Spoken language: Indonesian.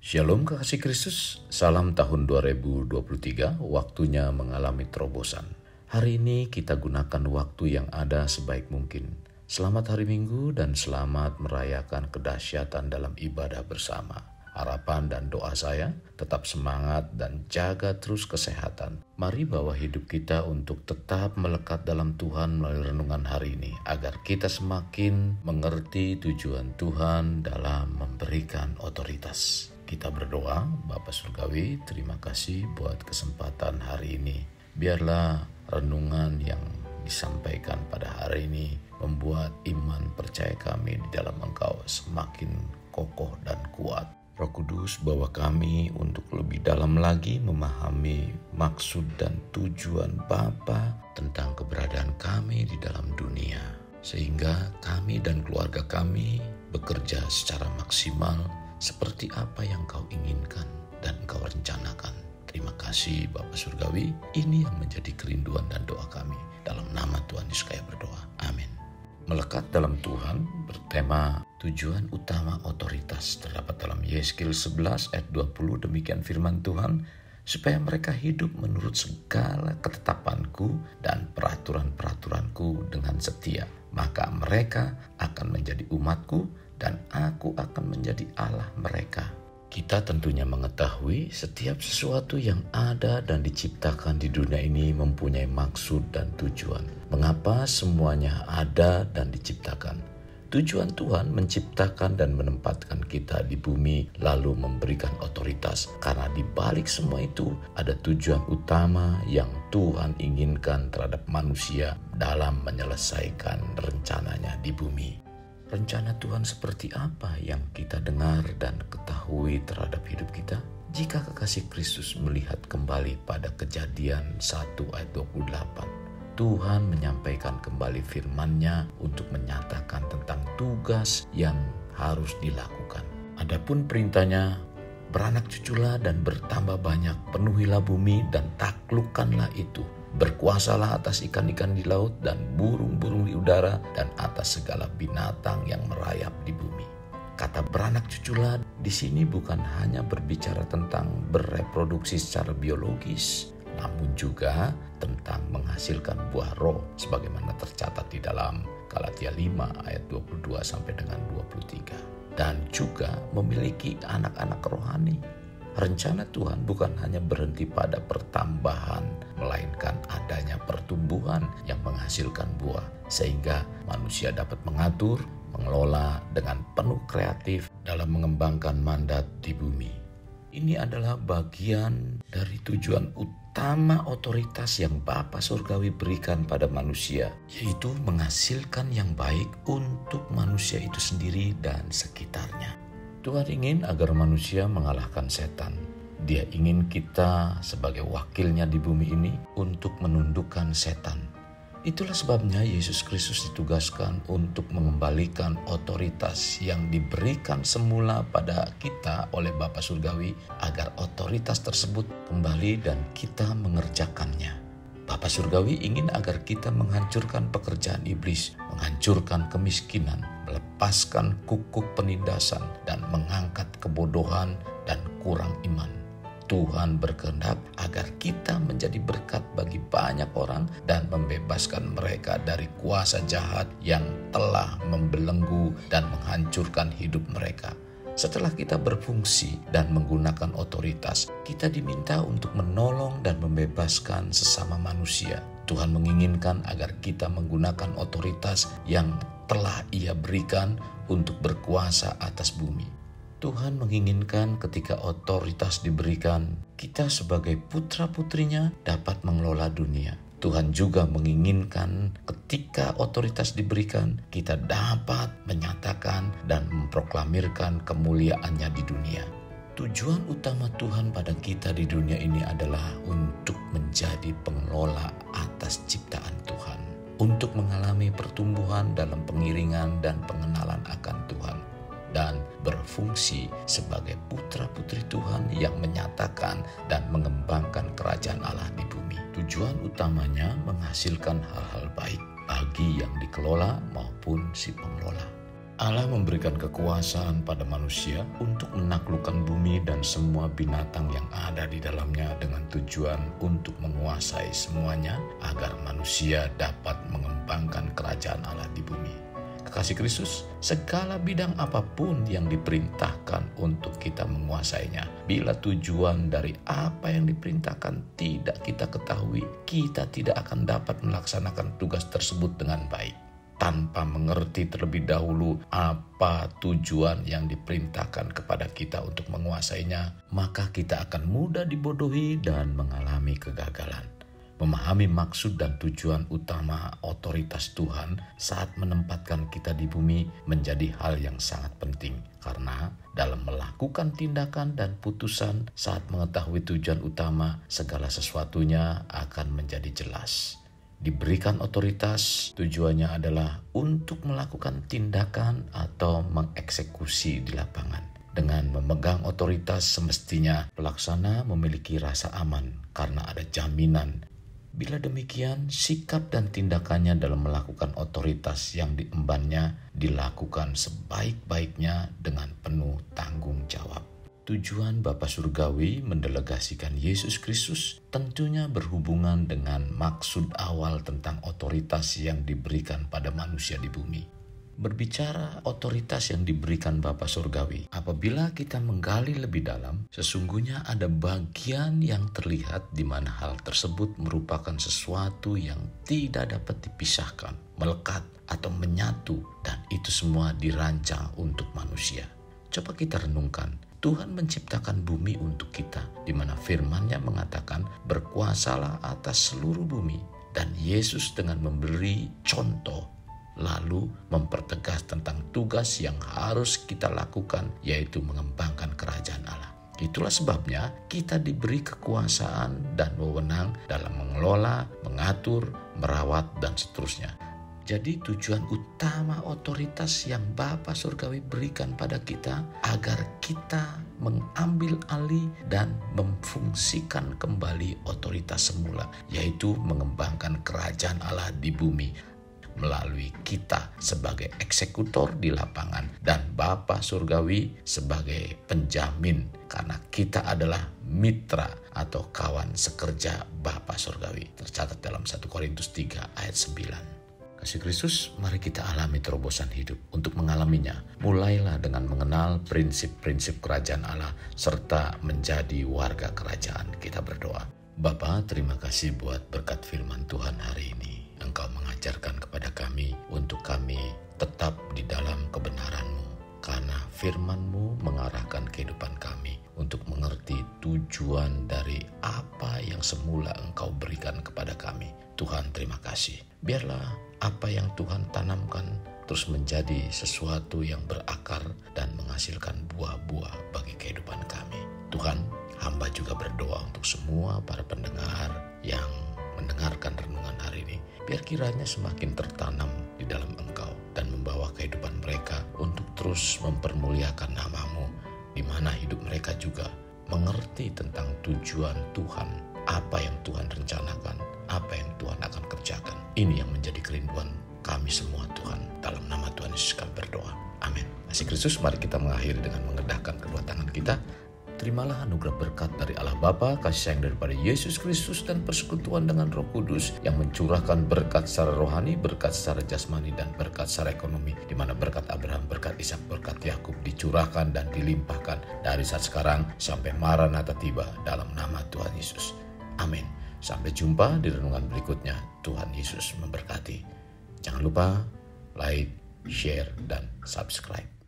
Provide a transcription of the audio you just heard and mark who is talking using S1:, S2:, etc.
S1: Shalom kekasih Kristus, salam tahun 2023, waktunya mengalami terobosan. Hari ini kita gunakan waktu yang ada sebaik mungkin. Selamat hari Minggu dan selamat merayakan kedahsyatan dalam ibadah bersama. Harapan dan doa saya, tetap semangat dan jaga terus kesehatan. Mari bawa hidup kita untuk tetap melekat dalam Tuhan melalui renungan hari ini, agar kita semakin mengerti tujuan Tuhan dalam memberikan otoritas. Kita berdoa, Bapa Surgawi, terima kasih buat kesempatan hari ini. Biarlah renungan yang disampaikan pada hari ini membuat iman percaya kami di dalam Engkau semakin kokoh dan kuat. Roh Kudus, bawa kami untuk lebih dalam lagi memahami maksud dan tujuan Bapa tentang keberadaan kami di dalam dunia, sehingga kami dan keluarga kami bekerja secara maksimal seperti apa yang Kau inginkan dan Kau rencanakan. Terima kasih Bapa Surgawi, ini yang menjadi kerinduan dan doa kami. Dalam nama Tuhan Yesus kami berdoa, amin. Melekat dalam Tuhan bertema tujuan utama otoritas, terdapat dalam Yesaya 11 ayat 20, demikian firman Tuhan, supaya mereka hidup menurut segala ketetapanku dan peraturan-peraturanku dengan setia. Maka mereka akan menjadi umatku dan aku akan menjadi Allah mereka. Kita tentunya mengetahui setiap sesuatu yang ada dan diciptakan di dunia ini mempunyai maksud dan tujuan. Mengapa semuanya ada dan diciptakan? Tujuan Tuhan menciptakan dan menempatkan kita di bumi lalu memberikan otoritas. Karena di balik semua itu ada tujuan utama yang Tuhan inginkan terhadap manusia dalam menyelesaikan rencananya di bumi. Rencana Tuhan seperti apa yang kita dengar dan ketahui terhadap hidup kita? Jika kekasih Kristus melihat kembali pada Kejadian 1 ayat 28, Tuhan menyampaikan kembali firman-Nya untuk menyatakan tentang tugas yang harus dilakukan. Adapun perintahnya, beranak cuculah dan bertambah banyak, penuhilah bumi dan taklukkanlah itu. Berkuasalah atas ikan-ikan di laut dan burung-burung di udara dan atas segala binatang yang merayap di bumi. Kata beranak cuculah di sini bukan hanya berbicara tentang bereproduksi secara biologis, namun juga tentang menghasilkan buah roh sebagaimana tercatat di dalam Galatia 5 ayat 22 sampai dengan 23. Dan juga memiliki anak-anak rohani. Rencana Tuhan bukan hanya berhenti pada pertambahan, melainkan adanya pertumbuhan yang menghasilkan buah, sehingga manusia dapat mengatur, mengelola dengan penuh kreatif dalam mengembangkan mandat di bumi. Ini adalah bagian dari tujuan utama otoritas yang Bapa Surgawi berikan pada manusia, yaitu menghasilkan yang baik untuk manusia itu sendiri dan sekitarnya. Tuhan ingin agar manusia mengalahkan setan. Dia ingin kita sebagai wakilnya di bumi ini untuk menundukkan setan. Itulah sebabnya Yesus Kristus ditugaskan untuk mengembalikan otoritas yang diberikan semula pada kita oleh Bapa Surgawi, agar otoritas tersebut kembali dan kita mengerjakannya. Bapa Surgawi ingin agar kita menghancurkan pekerjaan iblis, menghancurkan kemiskinan, melepaskan kukuk penindasan, dan mengangkat kebodohan dan kurang iman. Tuhan berkehendak agar kita menjadi berkat bagi banyak orang dan membebaskan mereka dari kuasa jahat yang telah membelenggu dan menghancurkan hidup mereka. Setelah kita berfungsi dan menggunakan otoritas, kita diminta untuk menolong dan membebaskan sesama manusia. Tuhan menginginkan agar kita menggunakan otoritas yang telah Ia berikan untuk berkuasa atas bumi. Tuhan menginginkan ketika otoritas diberikan, kita sebagai putra-putrinya dapat mengelola dunia. Tuhan juga menginginkan ketika otoritas diberikan, kita dapat menyatakan dan memproklamirkan kemuliaannya di dunia. Tujuan utama Tuhan pada kita di dunia ini adalah untuk menjadi pengelola atas ciptaan Tuhan, untuk mengalami pertumbuhan dalam pengiringan dan pengenalan akan Tuhan, dan berfungsi sebagai putra-putri Tuhan yang menyatakan dan mengembangkan kerajaan Allah di bumi. Tujuan utamanya menghasilkan hal-hal baik bagi yang dikelola maupun si pengelola. Allah memberikan kekuasaan pada manusia untuk menaklukkan bumi dan semua binatang yang ada di dalamnya dengan tujuan untuk menguasai semuanya agar manusia dapat mengembangkan kerajaan Allah di bumi. Kekasih Kristus, segala bidang apapun yang diperintahkan untuk kita menguasainya, bila tujuan dari apa yang diperintahkan tidak kita ketahui, kita tidak akan dapat melaksanakan tugas tersebut dengan baik. Tanpa mengerti terlebih dahulu apa tujuan yang diperintahkan kepada kita untuk menguasainya, maka kita akan mudah dibodohi dan mengalami kegagalan. Memahami maksud dan tujuan utama otoritas Tuhan saat menempatkan kita di bumi menjadi hal yang sangat penting. Karena dalam melakukan tindakan dan putusan saat mengetahui tujuan utama, segala sesuatunya akan menjadi jelas. Diberikan otoritas tujuannya adalah untuk melakukan tindakan atau mengeksekusi di lapangan. Dengan memegang otoritas semestinya pelaksana memiliki rasa aman karena ada jaminan. Bila demikian, sikap dan tindakannya dalam melakukan otoritas yang diembannya dilakukan sebaik-baiknya dengan penuh tanggung jawab. Tujuan Bapa Surgawi mendelegasikan Yesus Kristus tentunya berhubungan dengan maksud awal tentang otoritas yang diberikan pada manusia di bumi. Berbicara otoritas yang diberikan Bapa Surgawi, apabila kita menggali lebih dalam, sesungguhnya ada bagian yang terlihat di mana hal tersebut merupakan sesuatu yang tidak dapat dipisahkan, melekat atau menyatu, dan itu semua dirancang untuk manusia. Coba kita renungkan. Tuhan menciptakan bumi untuk kita, di mana firman-Nya mengatakan berkuasalah atas seluruh bumi. Dan Yesus dengan memberi contoh, lalu mempertegas tentang tugas yang harus kita lakukan, yaitu mengembangkan kerajaan Allah. Itulah sebabnya kita diberi kekuasaan dan wewenang dalam mengelola, mengatur, merawat, dan seterusnya. Jadi tujuan utama otoritas yang Bapa Surgawi berikan pada kita agar kita mengambil alih dan memfungsikan kembali otoritas semula, yaitu mengembangkan kerajaan Allah di bumi melalui kita sebagai eksekutor di lapangan dan Bapa Surgawi sebagai penjamin karena kita adalah mitra atau kawan sekerja Bapa Surgawi. Tercatat dalam 1 Korintus 3 ayat 9. Kasih Kristus, mari kita alami terobosan hidup. Untuk mengalaminya, mulailah dengan mengenal prinsip-prinsip kerajaan Allah serta menjadi warga kerajaan. Kita berdoa. Bapa, terima kasih buat berkat firman Tuhan hari ini. Engkau mengajarkan kepada kami untuk kami tetap di dalam kebenaran-Mu. Karena firman-Mu mengarahkan kehidupan kami untuk mengerti tujuan dari apa yang semula Engkau berikan kepada kami. Tuhan, terima kasih. Biarlah apa yang Tuhan tanamkan terus menjadi sesuatu yang berakar dan menghasilkan buah-buah bagi kehidupan kami. Tuhan, hamba juga berdoa untuk semua para pendengar yang mendengarkan renungan hari ini. Biar kiranya semakin tertanam di dalam Engkau dan membawa kehidupan mereka untuk terus mempermuliakan nama-Mu, di mana hidup mereka juga mengerti tentang tujuan Tuhan, apa yang Tuhan rencanakan, apa yang Tuhan akan kerjakan. Ini yang menjadi kerinduan kami semua Tuhan. Dalam nama Tuhan Yesus kami berdoa. Amin. Kasih Kristus, mari kita mengakhiri dengan mengedahkan kedua tangan kita. Terimalah anugerah berkat dari Allah Bapa, kasih sayang daripada Yesus Kristus, dan persekutuan dengan Roh Kudus yang mencurahkan berkat secara rohani, berkat secara jasmani, dan berkat secara ekonomi, di mana berkat Abraham, berkat Ishak, berkat Yakub dicurahkan dan dilimpahkan dari saat sekarang sampai Maranatha tiba dalam nama Tuhan Yesus. Amin. Sampai jumpa di renungan berikutnya. Tuhan Yesus memberkati. Jangan lupa like, share, dan subscribe.